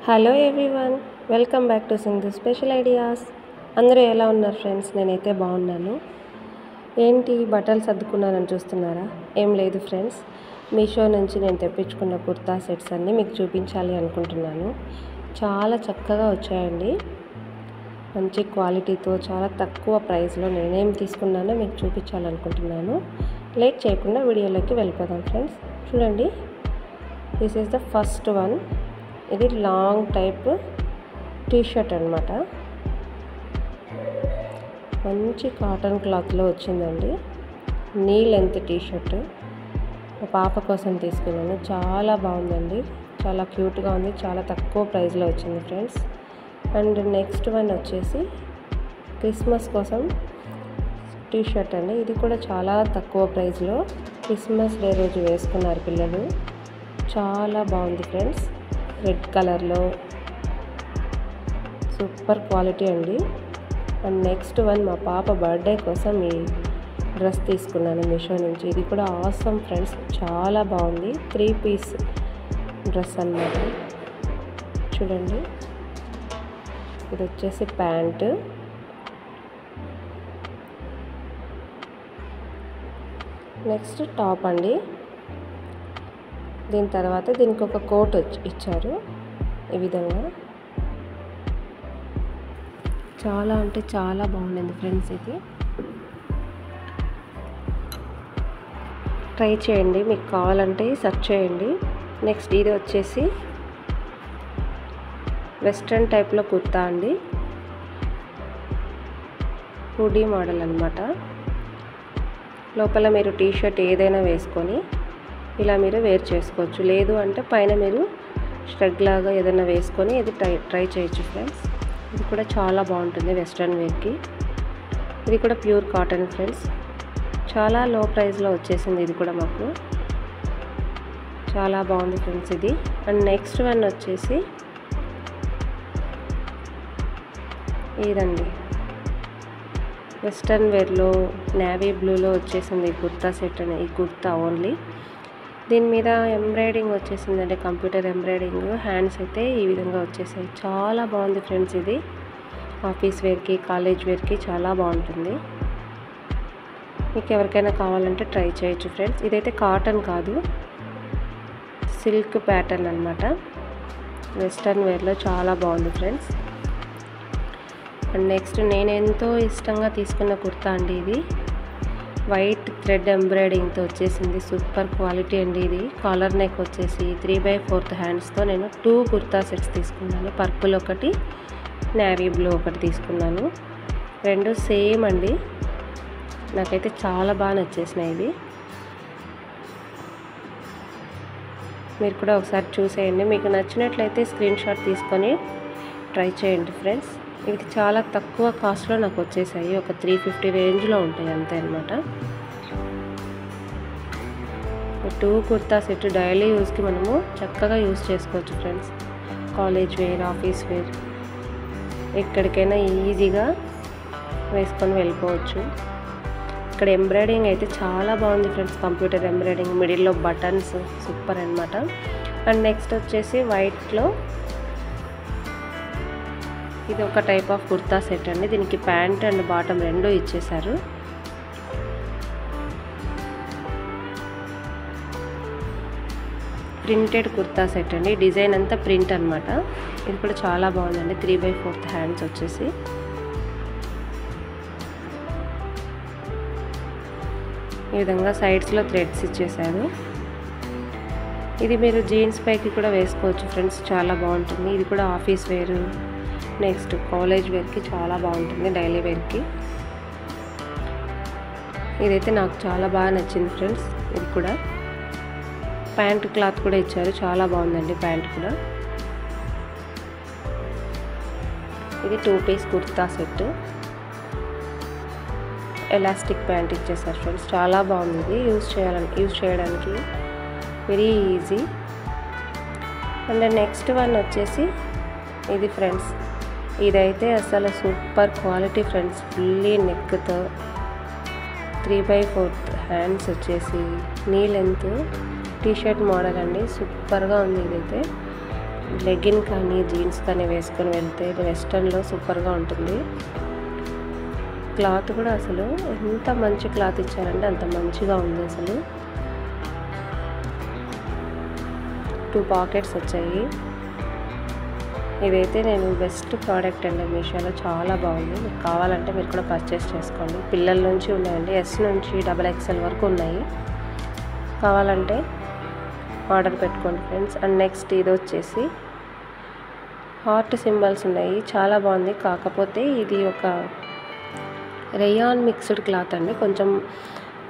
Hello everyone, welcome back to Sindhu special ideas. అందరూ ఎలా ఉన్నారు ఫ్రెండ్స్? నేనైతే బాగున్నాను. ఏంటి బట్టలు సర్దుకున్నానని చూస్తున్నారా? ఏం లేదు ఫ్రెండ్స్, మీషో నుంచి నేను తెప్పించుకున్న కుర్తా సెట్స్ అన్నీ మీకు చూపించాలి అనుకుంటున్నాను. చాలా చక్కగా వచ్చాయండి, మంచి క్వాలిటీతో చాలా తక్కువ ప్రైస్లో నేనేం తీసుకున్నానో మీకు చూపించాలనుకుంటున్నాను. లేట్ చేయకుండా వీడియోలోకి వెళ్ళిపోదాం ఫ్రెండ్స్. చూడండి, this is the first one. ఇది లాంగ్ టైప్ టీషర్ట్ అనమాట. మంచి కాటన్ క్లాత్లో వచ్చిందండి. నీ లెంత్ టీషర్ట్ మా పాప కోసం తీసుకున్నాను. చాలా బాగుందండి, చాలా క్యూట్గా ఉంది, చాలా తక్కువ ప్రైస్లో వచ్చింది ఫ్రెండ్స్. అండ్ నెక్స్ట్ వన్ వచ్చేసి క్రిస్మస్ కోసం టీషర్ట్ అండి. ఇది కూడా చాలా తక్కువ ప్రైస్లో క్రిస్మస్ డే రోజు వేసుకున్నారు పిల్లలు. చాలా బాగుంది ఫ్రెండ్స్, రెడ్ కలర్లో సూపర్ క్వాలిటీ అండి. అండ్ నెక్స్ట్ వన్ మా పాప బర్త్డే కోసం ఈ డ్రెస్ తీసుకున్నాను మీషో నుంచి. ఇది కూడా ఆసమ్ ఫ్రెండ్స్, చాలా బాగుంది. 3 పీస్ డ్రెస్ అన్నమాట. చూడండి, ఇది వచ్చేసి ప్యాంటు, నెక్స్ట్ టాప్ అండి. దీని తర్వాత దీనికి ఒక కోట్ ఇచ్చారు ఈ విధంగా. చాలా అంటే చాలా బాగుంది ఫ్రెండ్స్. ఇది ట్రై చేయండి, మీకు కావాలంటే సెర్చ్ చేయండి. నెక్స్ట్ ఇది వచ్చేసి వెస్ట్రన్ టైప్లో కుర్తా అండి, హుడీ మోడల్ అన్నమాట. లోపల మీరు టీషర్ట్ ఏదైనా వేసుకొని ఇలా మీరు వేర్ చేసుకోవచ్చు. లేదు అంటే పైన మీరు స్ట్రగ్ లాగా ఏదైనా వేసుకొని ఇది ట్రై చేయొచ్చు ఫ్రెండ్స్. ఇది కూడా చాలా బాగుంటుంది వెస్ట్రన్ వేర్కి. ఇది కూడా ప్యూర్ కాటన్ ఫ్రెండ్స్. చాలా లో ప్రైస్లో వచ్చేసింది ఇది కూడా మాకు. చాలా బాగుంది ఫ్రెండ్స్ ఇది. అండ్ నెక్స్ట్ వన్ వచ్చేసి ఇదండి, వెస్ట్రన్ వేర్లో నేవీ బ్లూలో వచ్చేసింది ఈ కుర్తా సెట్ అని. ఈ కుర్తా ఓన్లీ దీని మీద ఎంబ్రాయిడింగ్ వచ్చేసిందండి, కంప్యూటర్ ఎంబ్రాయిడింగ్. హ్యాండ్స్ అయితే ఈ విధంగా వచ్చేసాయి. చాలా బాగుంది ఫ్రెండ్స్. ఇది ఆఫీస్ వేర్కి, కాలేజ్ వేర్కి చాలా బాగుంటుంది. మీకు ఎవరికైనా కావాలంటే ట్రై చేయొచ్చు ఫ్రెండ్స్. ఇదైతే కాటన్ కాదు, సిల్క్ ప్యాటర్న్ అనమాట. వెస్ట్రన్ వేర్లో చాలా బాగుంది ఫ్రెండ్స్. అండ్ నెక్స్ట్ నేను ఎంతో ఇష్టంగా తీసుకున్న కుర్తా అండి. ఇది వైట్ థ్రెడ్ ఎంబ్రాయిడింగ్తో వచ్చేసింది, సూపర్ క్వాలిటీ అండి. ఇది కాలర్ నెక్ వచ్చేసి 3/4 హ్యాండ్స్తో నేను 2 కుర్తా సెట్స్ తీసుకున్నాను. పర్పుల్ ఒకటి, నేవీ బ్లూ ఒకటి తీసుకున్నాను. రెండు సేమ్ అండి. నాకైతే చాలా బాగా నచ్చేసినాయి ఇవి. మీరు కూడా ఒకసారి చూసేయండి, మీకు నచ్చినట్లయితే స్క్రీన్ షాట్ తీసుకొని ట్రై చేయండి ఫ్రెండ్స్. ఇది చాలా తక్కువ కాస్ట్లో నాకు వచ్చేసాయి, ఒక 350 రేంజ్లో ఉంటాయి అంతే అనమాట. 2 కుర్తా సెట్ డైలీ యూస్కి మనము చక్కగా యూస్ చేసుకోవచ్చు friends. College wear, office wear, ఎక్కడికైనా ఈజీగా వేసుకొని వెళ్ళిపోవచ్చు. ఇక్కడ ఎంబ్రాయిడింగ్ అయితే చాలా బాగుంది ఫ్రెండ్స్, కంప్యూటర్ ఎంబ్రాయిడింగ్, మిడిల్లో బటన్స్, సూపర్ అనమాట. అండ్ నెక్స్ట్ వచ్చేసి వైట్లో ఇది ఒక టైప్ ఆఫ్ కుర్తా సెట్ అండి. దీనికి ప్యాంట్ అండ్ బాటమ్ రెండు ఇచ్చేసారు. ప్రింటెడ్ కుర్తా సెట్ అండి, డిజైన్ అంతా ప్రింట్ అనమాట. ఇది కూడా చాలా బాగుందండి. 3/4 హ్యాండ్స్ వచ్చేసి ఈ విధంగా సైడ్స్లో థ్రెడ్స్ ఇచ్చేసారు. ఇది మీరు జీన్స్ పైకి కూడా వేసుకోవచ్చు ఫ్రెండ్స్, చాలా బాగుంటుంది. ఇది కూడా ఆఫీస్ వేరు, నెక్స్ట్ కాలేజ్ వేర్కి చాలా బాగుంటుంది, డైలీ వేర్కి. ఇదైతే నాకు చాలా బాగా నచ్చింది ఫ్రెండ్స్. ఇది కూడా ప్యాంట్ క్లాత్ కూడా ఇచ్చారు, చాలా బాగుందండి ప్యాంట్ కూడా. ఇది 2 piece kurta set, elastic pant ఇచ్చేసారు ఫ్రెండ్స్. చాలా బాగుంది ఇది, యూజ్ చేయడానికి very easy. And next one వచ్చేసి ఇది ఫ్రెండ్స్. ఇదైతే అసలు సూపర్ క్వాలిటీ ఫ్రెండ్స్, ఫుల్లీ నెక్తో 3/4 హ్యాండ్స్ వచ్చేసి knee length T shirt model అండి, సూపర్గా ఉంది. ఇదైతే లెగ్గిన్ కానీ జీన్స్ కానీ వేసుకొని వెళ్తే వెస్ట్రన్లో సూపర్గా ఉంటుంది. క్లాత్ కూడా అసలు ఎంత మంచి క్లాత్ ఇచ్చారంటే అంత మంచిగా ఉంది. అసలు 2 పాకెట్స్ వచ్చాయి. ఇదైతే నేను బెస్ట్ ప్రోడక్ట్ అండి మీషోలో, చాలా బాగుంది. మీకు కావాలంటే మీరు కూడా పర్చేస్ చేసుకోండి. పిల్లల నుంచి ఉన్నాయండి, S నుంచి XXL వరకు ఉన్నాయి. కావాలంటే ఆర్డర్ పెట్టుకోండి ఫ్రెండ్స్. అండ్ నెక్స్ట్ ఇది వచ్చేసి హార్ట్ సింబల్స్ ఉన్నాయి, చాలా బాగుంది. కాకపోతే ఇది ఒక రేయాన్ మిక్స్డ్ క్లాత్ అండి, కొంచెం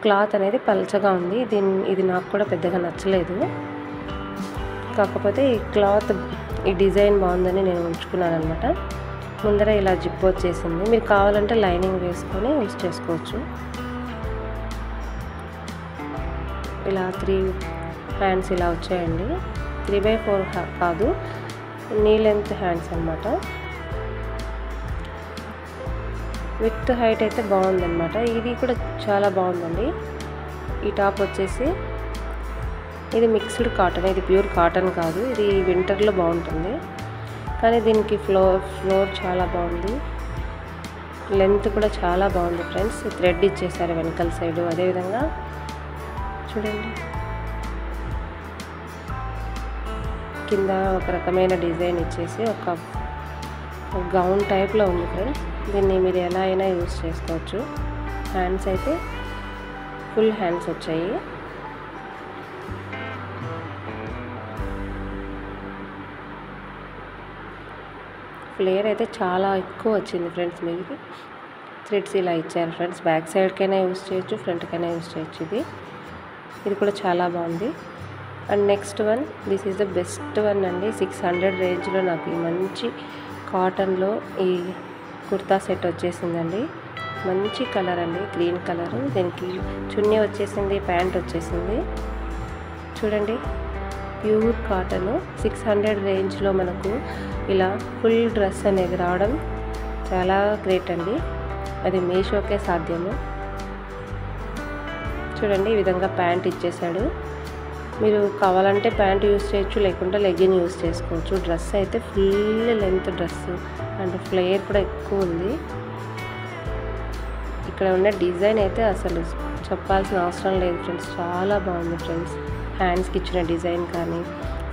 క్లాత్ అనేది పల్చగా ఉంది. ఇది నాకు కూడా పెద్దగా నచ్చలేదు. కాకపోతే ఈ క్లాత్ ఈ డిజైన్ బాగుందని నేను ఉంచుకున్నాను అనమాట. ముందర ఇలా జిప్ వచ్చేసింది. మీరు కావాలంటే లైనింగ్ వేసుకొని యూస్ చేసుకోవచ్చు. ఇలా 3 హ్యాండ్స్ ఇలా వచ్చాయండి. 3/4 కాదు, నీ లెంత్ హ్యాండ్స్ అనమాట. విత్ హైట్ అయితే బాగుందన్నమాట. ఇది కూడా చాలా బాగుందండి. ఈ టాప్ వచ్చేసి ఇది మిక్స్డ్ కాటన్, ఇది ప్యూర్ కాటన్ కాదు. ఇది వింటర్లో బాగుంటుంది, కానీ దీనికి ఫ్లోర్ చాలా బాగుంది. లెంత్ కూడా చాలా బాగుంది ఫ్రెండ్స్. థ్రెడ్ ఇచ్చేసారు వెనకాల సైడు. అదేవిధంగా చూడండి కింద ఒక రకమైన డిజైన్ ఇచ్చేసి ఒక గౌన్ టైప్లో ఉంది ఫ్రెండ్స్. దీన్ని మీరు ఎలా అయినా యూస్ చేసుకోవచ్చు. హ్యాండ్స్ అయితే ఫుల్ హ్యాండ్స్ వచ్చాయి. ఫ్లేర్ అయితే చాలా ఎక్కువ వచ్చింది ఫ్రెండ్స్. మీకు థ్రెడ్స్ ఇలా ఇచ్చారు ఫ్రెండ్స్. బ్యాక్ సైడ్కైనా యూస్ చేయొచ్చు, ఫ్రంట్కైనా యూస్ చేయొచ్చు. ఇది కూడా చాలా బాగుంది. And next one, this is the best one అండి. 600 రేంజ్లో నాకు ఈ మంచి కాటన్లో ఈ కుర్తా సెట్ వచ్చేసిందండి. మంచి కలర్ అండి, గ్రీన్ కలరు. దీనికి చున్నీ వచ్చేసింది, ప్యాంట్ వచ్చేసింది. చూడండి ప్యూర్ కాటన్ 600 రేంజ్లో మనకు ఇలా ఫుల్ డ్రెస్ అనేది రావడం చాలా గ్రేట్ అండి. అది మీషోకే సాధ్యము. చూడండి ఈ విధంగా ప్యాంట్ ఇచ్చేసాడు. మీరు కావాలంటే ప్యాంట్ యూస్ చేయొచ్చు, లేకుంటే లెగ్గిన్ యూస్ చేసుకోవచ్చు. డ్రెస్ అయితే full length dress and flare కూడా ఎక్కువ ఉంది. ఇక్కడ ఉన్న డిజైన్ అయితే అసలు చెప్పాల్సిన అవసరం లేదు ఫ్రెండ్స్, చాలా బాగుంది ఫ్రెండ్స్. హ్యాండ్స్కి ఇచ్చిన డిజైన్ కానీ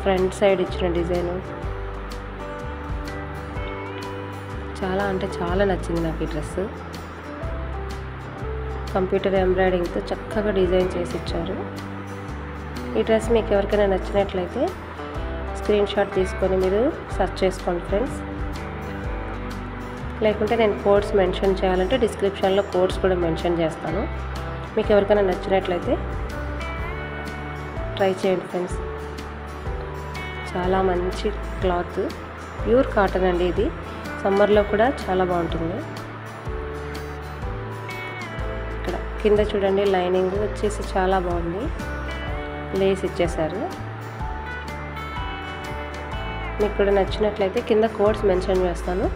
ఫ్రంట్ సైడ్ ఇచ్చిన డిజైను చాలా అంటే చాలా నచ్చింది నాకు ఈ డ్రెస్. కంప్యూటర్ ఎంబ్రాయిడింగ్తో చక్కగా డిజైన్ చేసి ఇచ్చారు. ఈ డ్రెస్ మీకు ఎవరికైనా నచ్చినట్లయితే స్క్రీన్ షాట్ తీసుకొని మీరు సెర్చ్ చేసుకోండి ఫ్రెండ్స్. లేకుంటే నేను కోడ్స్ మెన్షన్ చేయాలంటే డిస్క్రిప్షన్లో కోడ్స్ కూడా మెన్షన్ చేస్తాను. మీకు ఎవరికైనా నచ్చినట్లయితే ట్రై చేయండి ఫ్రెండ్స్. చాలా మంచి క్లాత్, ప్యూర్ కాటన్ అండి. ఇది సమ్మర్లో కూడా చాలా బాగుంటుంది. ఇక్కడ కింద చూడండి లైనింగ్ వచ్చేసి చాలా బాగుంది, లేస్ ఇచ్చేసారు. మీకు కూడా నచ్చినట్లయితే కింద కోడ్స్ మెన్షన్ చేస్తాను,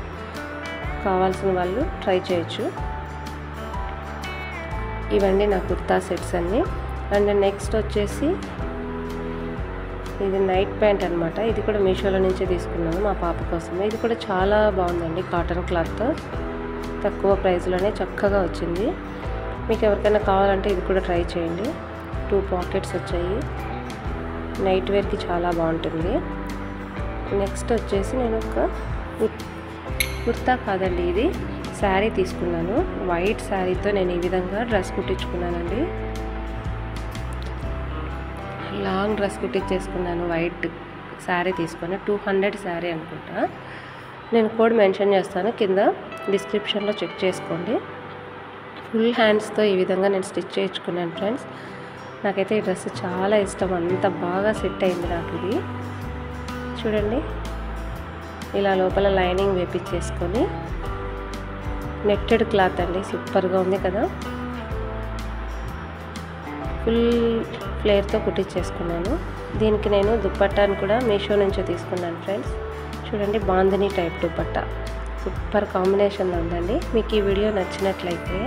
కావాల్సిన వాళ్ళు ట్రై చేయొచ్చు. ఇవన్నీ నా కుర్తా సెట్స్ అన్నీ. అండ్ నెక్స్ట్ వచ్చేసి ఇది నైట్ ప్యాంట్ అనమాట. ఇది కూడా మీషోలో నుంచే తీసుకున్నాను మా పాప కోసం. ఇది కూడా చాలా బాగుందండి, కాటన్ క్లాత్, తక్కువ ప్రైస్లోనే చక్కగా వచ్చింది. మీకు ఎవరికైనా కావాలంటే ఇది కూడా ట్రై చేయండి. 2 పాకెట్స్ వచ్చాయి. నైట్ వేర్కి చాలా బాగుంటుంది. నెక్స్ట్ వచ్చేసి నేను ఒక కుర్తా కాదండి, ఇది శారీ తీసుకున్నాను. వైట్ శారీతో నేను ఈ విధంగా డ్రెస్ కుట్టించుకున్నానండి. లాంగ్ డ్రెస్ కుట్టించేసుకున్నాను. వైట్ శారీ తీసుకొని 200 శారీ అనుకుంటా. నేను కోడ్ మెన్షన్ చేస్తాను కింద డిస్క్రిప్షన్లో, చెక్ చేసుకోండి. ఫుల్ హ్యాండ్స్తో ఈ విధంగా నేను స్టిచ్ చేయించుకున్నాను ఫ్రెండ్స్. నాకైతే ఈ డ్రెస్ చాలా ఇష్టం, అంత బాగా సెట్ అయింది నాకు ఇది. చూడండి ఇలా లోపల లైనింగ్ వేపించేసుకొని నెట్టెడ్ క్లాత్ అండి, సూపర్గా ఉంది కదా. ఫుల్ ఫ్లేర్తో కుట్టించేసుకున్నాను. దీనికి నేను దుప్పట్టాను కూడా మీషో నుంచే తీసుకున్నాను ఫ్రెండ్స్. చూడండి bandhani type dupatta, super combination ఉందండి. మీకు ఈ వీడియో నచ్చినట్లయితే